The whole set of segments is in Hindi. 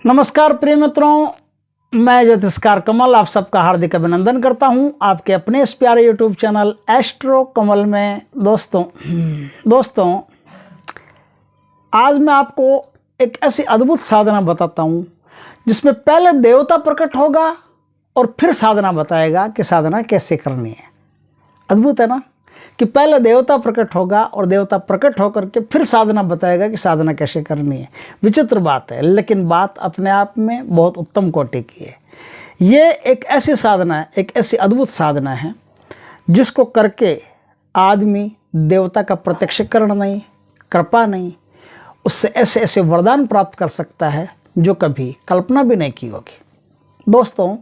नमस्कार प्रिय मित्रों, मैं ज्योतिषकार कमल आप सबका हार्दिक अभिनंदन करता हूं आपके अपने इस प्यारे यूट्यूब चैनल एस्ट्रो कमल में। दोस्तों आज मैं आपको एक ऐसी अद्भुत साधना बताता हूं जिसमें पहले देवता प्रकट होगा और फिर साधना बताएगा कि साधना कैसे करनी है। अद्भुत है ना कि पहले देवता प्रकट होगा और देवता प्रकट होकर के फिर साधना बताएगा कि साधना कैसे करनी है। विचित्र बात है, लेकिन बात अपने आप में बहुत उत्तम कोटि की है। ये एक ऐसी साधना है, एक ऐसी अद्भुत साधना है जिसको करके आदमी देवता का प्रत्यक्षीकरण नहीं, कृपा नहीं, उससे ऐसे ऐसे वरदान प्राप्त कर सकता है जो कभी कल्पना भी नहीं की होगी। दोस्तों,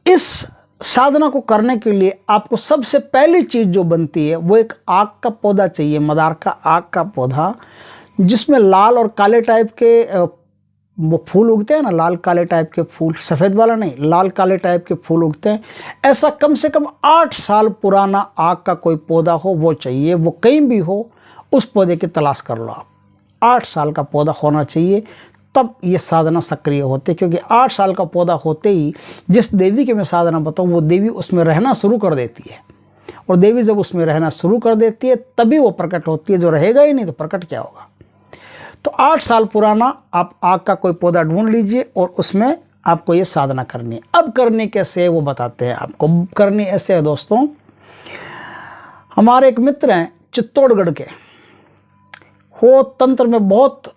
इस साधना को करने के लिए आपको सबसे पहली चीज़ जो बनती है वो एक आग का पौधा चाहिए, मदार का आग का पौधा, जिसमें लाल और काले टाइप के वो फूल उगते हैं ना, लाल काले टाइप के फूल, सफ़ेद वाला नहीं, लाल काले टाइप के फूल उगते हैं। ऐसा कम से कम 8 साल पुराना आग का कोई पौधा हो वो चाहिए, वो कहीं भी हो उस पौधे की तलाश कर लो आप। 8 साल का पौधा होना चाहिए, तब ये साधना सक्रिय होते, क्योंकि 8 साल का पौधा होते ही जिस देवी की मैं साधना बताऊँ वो देवी उसमें रहना शुरू कर देती है, और देवी जब उसमें रहना शुरू कर देती है तभी वो प्रकट होती है। जो रहेगा ही नहीं तो प्रकट क्या होगा। तो 8 साल पुराना आप आग का कोई पौधा ढूंढ लीजिए और उसमें आपको ये साधना करनी है। अब करनी कैसे है वो बताते हैं आपको। करनी ऐसे है दोस्तों, हमारे एक मित्र हैं चित्तौड़गढ़ के, वो तंत्र में बहुत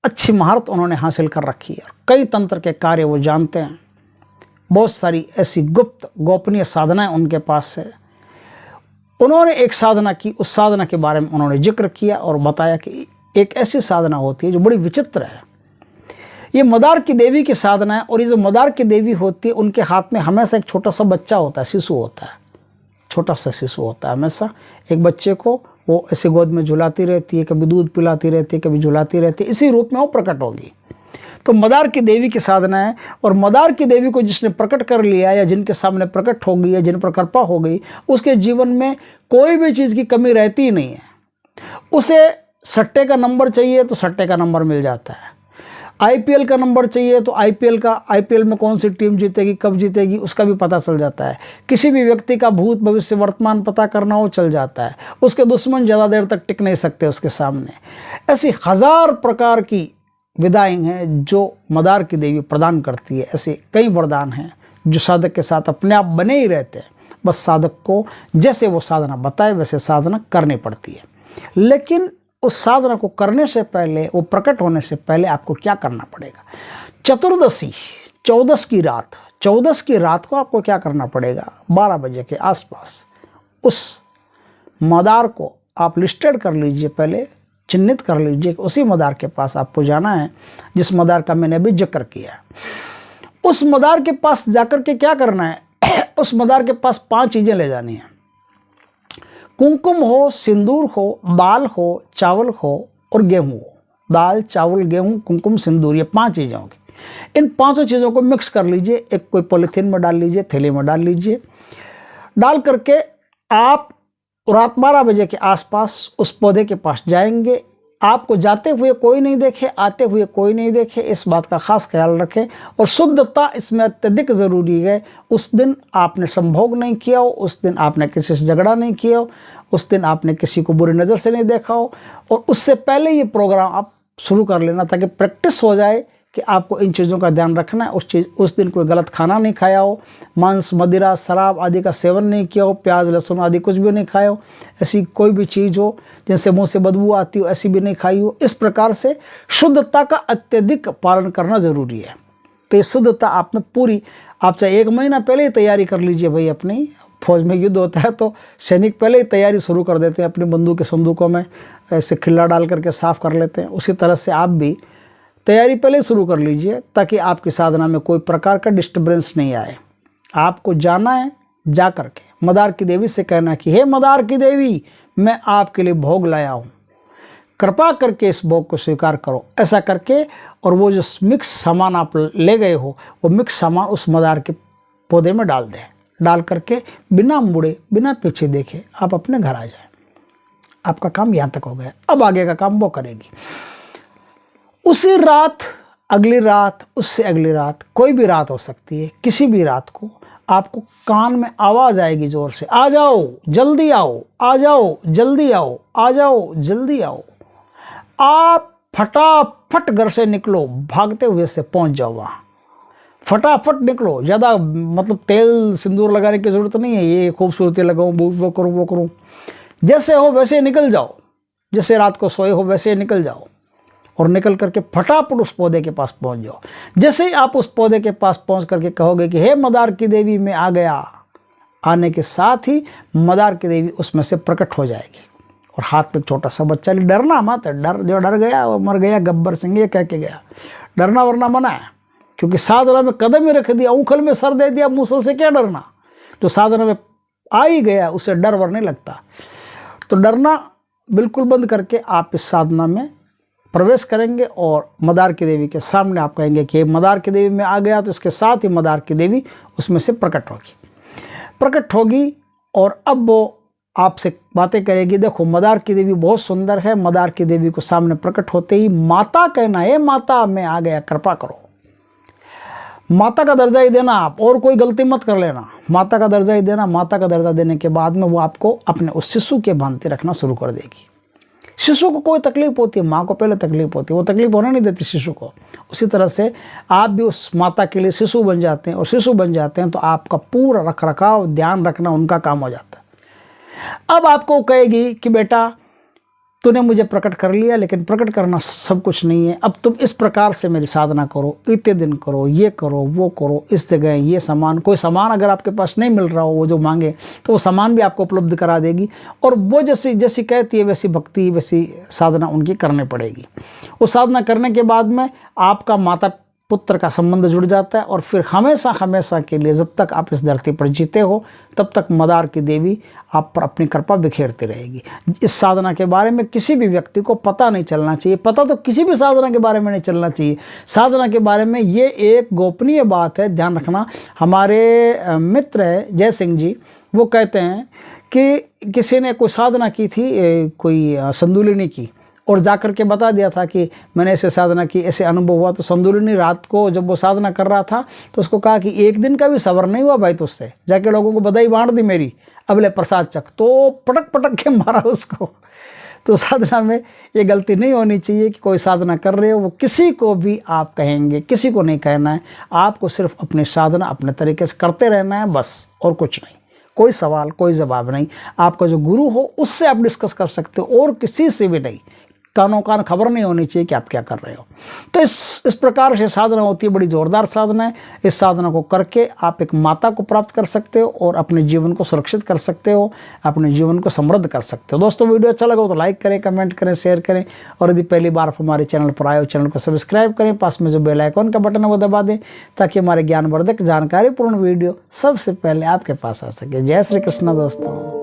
अच्छी महारत उन्होंने हासिल कर रखी है, कई तंत्र के कार्य वो जानते हैं, बहुत सारी ऐसी गुप्त गोपनीय साधनाएं उनके पास है। उन्होंने एक साधना की, उस साधना के बारे में उन्होंने जिक्र किया और बताया कि एक ऐसी साधना होती है जो बड़ी विचित्र है। ये मदार की देवी की साधना है, और ये जो मदार की देवी होती है उनके हाथ में हमेशा एक छोटा सा बच्चा होता है, शिशु होता है, छोटा सा शिशु होता है। हमेशा एक बच्चे को वो ऐसे गोद में झुलाती रहती है, कभी दूध पिलाती रहती है, कभी झुलाती रहती है, इसी रूप में वो प्रकट होगी। तो मदार की देवी की साधना है, और मदार की देवी को जिसने प्रकट कर लिया या जिनके सामने प्रकट हो गई है, जिन पर कृपा हो गई, उसके जीवन में कोई भी चीज़ की कमी रहती ही नहीं है। उसे सट्टे का नंबर चाहिए तो सट्टे का नंबर मिल जाता है, आईपीएल का नंबर चाहिए तो आईपीएल में कौन सी टीम जीतेगी, कब जीतेगी, उसका भी पता चल जाता है। किसी भी व्यक्ति का भूत भविष्य वर्तमान पता करना हो चल जाता है। उसके दुश्मन ज़्यादा देर तक टिक नहीं सकते उसके सामने। ऐसी 1000 प्रकार की विधाएँ हैं जो मदार की देवी प्रदान करती है। ऐसे कई वरदान हैं जो साधक के साथ अपने आप बने ही रहते हैं, बस साधक को जैसे वो साधना बताए वैसे साधना करनी पड़ती है। लेकिन उस साधना को करने से पहले, वो प्रकट होने से पहले आपको क्या करना पड़ेगा। चतुर्दशी 14 की रात को आपको क्या करना पड़ेगा, 12 बजे के आसपास उस मदार को आप लिस्टेड कर लीजिए, पहले चिन्हित कर लीजिए कि उसी मदार के पास आपको जाना है जिस मदार का मैंने अभी जिक्र किया है। उस मदार के पास जाकर के क्या करना है उस मदार के पास 5 चीज़ें ले जानी हैं। कुमकुम हो, सिंदूर हो, दाल हो, चावल हो और गेहूँ हो। दाल, चावल, गेहूँ, कुमकुम, सिंदूर, ये 5 चीज़ें होंगी। इन 5 चीज़ों को मिक्स कर लीजिए, एक कोई पॉलीथीन में डाल लीजिए, थैली में डाल लीजिए। डाल करके आप रात 12 बजे के आसपास उस पौधे के पास जाएंगे। आपको जाते हुए कोई नहीं देखे, आते हुए कोई नहीं देखे, इस बात का खास ख्याल रखें। और शुद्धता इसमें अत्यधिक ज़रूरी है। उस दिन आपने संभोग नहीं किया हो, उस दिन आपने किसी से झगड़ा नहीं किया हो, उस दिन आपने किसी को बुरी नज़र से नहीं देखा हो, और उससे पहले ये प्रोग्राम आप शुरू कर लेना ताकि प्रैक्टिस हो जाए कि आपको इन चीज़ों का ध्यान रखना है। उस दिन कोई गलत खाना नहीं खाया हो, मांस, मदिरा, शराब आदि का सेवन नहीं किया हो, प्याज, लहसुन आदि कुछ भी नहीं खाया हो, ऐसी कोई भी चीज़ हो जिनसे मुंह से बदबू आती हो ऐसी भी नहीं खाई हो। इस प्रकार से शुद्धता का अत्यधिक पालन करना ज़रूरी है। तो ये शुद्धता आप में पूरी, आप चाहे 1 महीना पहले ही तैयारी कर लीजिए भाई। अपनी फौज में युद्ध होता है तो सैनिक पहले ही तैयारी शुरू कर देते हैं, अपनी बंदूक के संदूकों में ऐसे खिल्ला डाल करके साफ़ कर लेते हैं। उसी तरह से आप भी तैयारी पहले शुरू कर लीजिए ताकि आपकी साधना में कोई प्रकार का डिस्टर्बेंस नहीं आए। आपको जाना है, जा कर के मदार की देवी से कहना कि हे मदार की देवी, मैं आपके लिए भोग लाया हूँ, कृपा करके इस भोग को स्वीकार करो। ऐसा करके, और वो जो मिक्स सामान आप ले गए हो वो मिक्स सामान उस मदार के पौधे में डाल दें। डाल करके बिना मुड़े, बिना पीछे देखे आप अपने घर आ जाएं। आपका काम यहाँ तक हो गया, अब आगे का काम वो करेगी। उसी रात अगली रात, उससे अगली रात, कोई भी रात हो सकती है, किसी भी रात को आपको कान में आवाज़ आएगी ज़ोर से, आ जाओ जल्दी आओ, आ जाओ जल्दी आओ, आ जाओ जल्दी आओ। आप फटाफट घर से निकलो, भागते हुए से पहुंच जाओ वहाँ, फटाफट निकलो। ज़्यादा मतलब तेल सिंदूर लगाने की ज़रूरत नहीं है, ये खूबसूरती लगाऊँ, वो करूँ वो करूँ। जैसे हो वैसे निकल जाओ, जैसे रात को सोए हो वैसे निकल जाओ और निकल करके फटाफट उस पौधे के पास पहुंच जाओ। जैसे ही आप उस पौधे के पास पहुंच करके कहोगे कि हे मदार की देवी मैं आ गया, आने के साथ ही मदार की देवी उसमें से प्रकट हो जाएगी और हाथ में छोटा सा बच्चा। डरना मत, डर जो डर गया वो मर गया, गब्बर सिंह ये कह के गया। डरना वरना मना है, क्योंकि साधना में कदम ही रख दिया, उंगल में सर दे दिया, मूसल से क्या डरना। जो साधना में आ ही गया उसे डर वर नहीं लगता। तो डरना बिल्कुल बंद करके आप इस साधना में प्रवेश करेंगे और मदार की देवी के सामने आप कहेंगे कि मदार की देवी में आ गया, तो इसके साथ ही मदार की देवी उसमें से प्रकट होगी और अब वो आपसे बातें करेगी। देखो मदार की देवी बहुत सुंदर है। मदार की देवी को सामने प्रकट होते ही माता कहना है, माता मैं आ गया, कृपा करो। माता का दर्जा ही देना आप, और कोई गलती मत कर लेना, माता का दर्जा ही देना। माता का दर्जा देने के बाद में वो आपको अपने उस शिशु के भांति रखना शुरू कर देगी। शिशु को कोई तकलीफ होती है, माँ को पहले तकलीफ होती है, वो तकलीफ होने नहीं देती शिशु को। उसी तरह से आप भी उस माता के लिए शिशु बन जाते हैं, और शिशु बन जाते हैं तो आपका पूरा रख रखाव, ध्यान रखना उनका काम हो जाता है। अब आपको कहेगी कि बेटा तूने मुझे प्रकट कर लिया, लेकिन प्रकट करना सब कुछ नहीं है, अब तुम इस प्रकार से मेरी साधना करो, इतने दिन करो, ये करो वो करो, इस जगह ये सामान, कोई सामान अगर आपके पास नहीं मिल रहा हो वो जो मांगे तो वो सामान भी आपको उपलब्ध करा देगी। और वो जैसी जैसी कहती है वैसी भक्ति, वैसी साधना उनकी करनी पड़ेगी। वो साधना करने के बाद में आपका माता पुत्र का संबंध जुड़ जाता है और फिर हमेशा हमेशा के लिए जब तक आप इस धरती पर जीते हो तब तक मदार की देवी आप पर अपनी कृपा बिखेरती रहेगी। इस साधना के बारे में किसी भी व्यक्ति को पता नहीं चलना चाहिए, पता तो किसी भी साधना के बारे में नहीं चलना चाहिए। साधना के बारे में ये एक गोपनीय बात है, ध्यान रखना। हमारे मित्र है जय सिंह जी, वो कहते हैं कि किसी ने कोई साधना की थी, कोई संदूलिनी की, और जाकर के बता दिया था कि मैंने ऐसे साधना की, ऐसे अनुभव हुआ। तो संदूलिनी रात को जब वो साधना कर रहा था तो उसको कहा कि एक दिन का भी सब्र नहीं हुआ भाई तुझसे, जाके लोगों को बधाई बांट दी मेरी, अब ले प्रसाद चख। तो पटक पटक के मारा उसको। तो साधना में ये गलती नहीं होनी चाहिए कि कोई साधना कर रहे हो वो किसी को भी आप कहेंगे, किसी को नहीं कहना है। आपको सिर्फ अपनी साधना अपने तरीके से करते रहना है बस, और कुछ नहीं। कोई सवाल कोई जवाब नहीं, आपका जो गुरु हो उससे आप डिस्कस कर सकते हो और किसी से भी नहीं। कानों कान खबर नहीं होनी चाहिए कि आप क्या कर रहे हो। तो इस प्रकार से साधना होती है, बड़ी ज़ोरदार साधना है। इस साधना को करके आप एक माता को प्राप्त कर सकते हो और अपने जीवन को सुरक्षित कर सकते हो, अपने जीवन को समृद्ध कर सकते हो। दोस्तों वीडियो अच्छा लगा हो तो लाइक करें, कमेंट करें, शेयर करें, और यदि पहली बार आप हमारे चैनल पर आए हो चैनल को सब्सक्राइब करें। पास में जो बेल आइकॉन का बटन है वो दबा दें ताकि हमारे ज्ञानवर्धक जानकारीपूर्ण वीडियो सबसे पहले आपके पास आ सके। जय श्री कृष्ण दोस्तों।